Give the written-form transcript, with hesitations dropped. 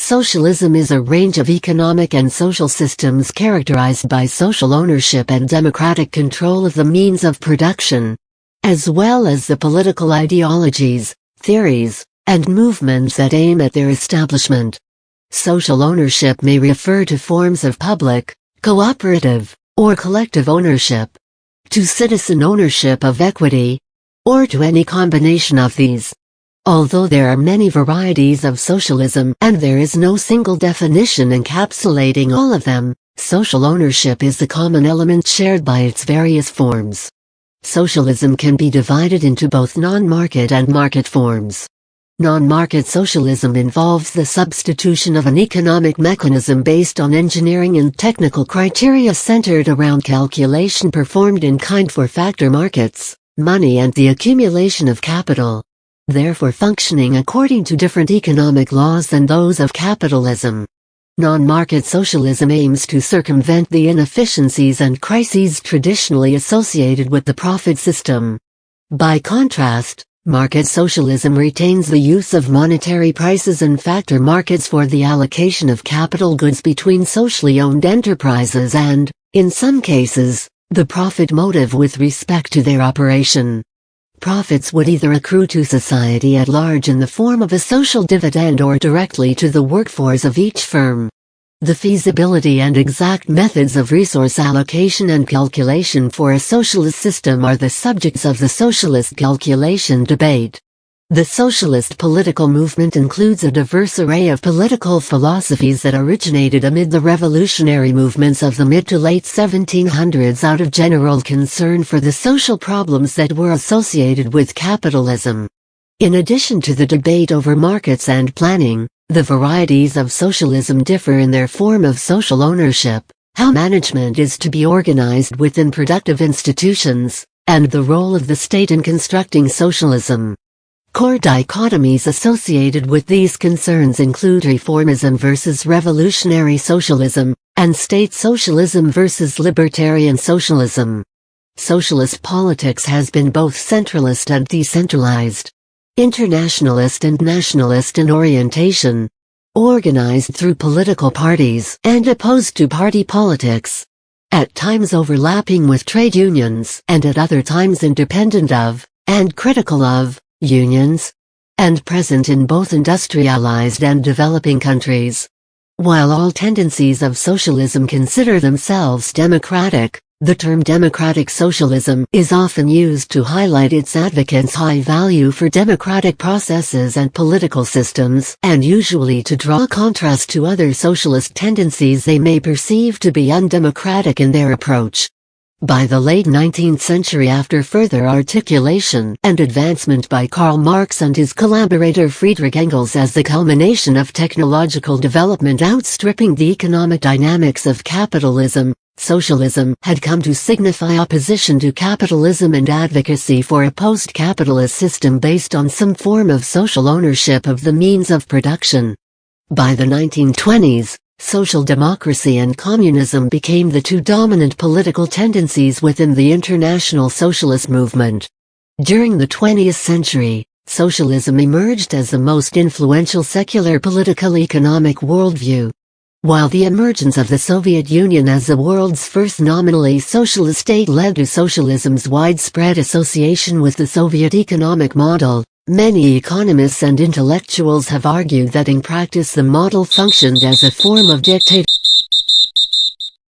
Socialism is a range of economic and social systems characterized by social ownership and democratic control of the means of production, as well as the political ideologies, theories, and movements that aim at their establishment. Social ownership may refer to forms of public, cooperative, or collective ownership, to citizen ownership of equity, or to any combination of these. Although there are many varieties of socialism and there is no single definition encapsulating all of them, social ownership is the common element shared by its various forms. Socialism can be divided into both non-market and market forms. Non-market socialism involves the substitution of an economic mechanism based on engineering and technical criteria centered around calculation performed in kind for factor markets, money and the accumulation of capital, therefore functioning according to different economic laws than those of capitalism. Non-market socialism aims to circumvent the inefficiencies and crises traditionally associated with the profit system. By contrast, market socialism retains the use of monetary prices and factor markets for the allocation of capital goods between socially owned enterprises and, in some cases, the profit motive with respect to their operation. Profits would either accrue to society at large in the form of a social dividend or directly to the workforce of each firm. The feasibility and exact methods of resource allocation and calculation for a socialist system are the subjects of the socialist calculation debate. The socialist political movement includes a diverse array of political philosophies that originated amid the revolutionary movements of the mid to late 1700s out of general concern for the social problems that were associated with capitalism. In addition to the debate over markets and planning, the varieties of socialism differ in their form of social ownership, how management is to be organized within productive institutions, and the role of the state in constructing socialism. Core dichotomies associated with these concerns include reformism versus revolutionary socialism, and state socialism versus libertarian socialism. Socialist politics has been both centralist and decentralized, internationalist and nationalist in orientation, organized through political parties and opposed to party politics, at times overlapping with trade unions and at other times independent of, and critical of, unions, and present in both industrialized and developing countries. While all tendencies of socialism consider themselves democratic, the term democratic socialism is often used to highlight its advocates' high value for democratic processes and political systems, and usually to draw contrast to other socialist tendencies they may perceive to be undemocratic in their approach. By the late 19th century, after further articulation and advancement by Karl Marx and his collaborator Friedrich Engels as the culmination of technological development outstripping the economic dynamics of capitalism, socialism had come to signify opposition to capitalism and advocacy for a post-capitalist system based on some form of social ownership of the means of production. By the 1920s, social democracy and communism became the two dominant political tendencies within the international socialist movement. During the 20th century, socialism emerged as the most influential secular political-economic worldview. While the emergence of the Soviet Union as the world's first nominally socialist state led to socialism's widespread association with the Soviet economic model, many economists and intellectuals have argued that in practice the model functioned as a form of dictatorship.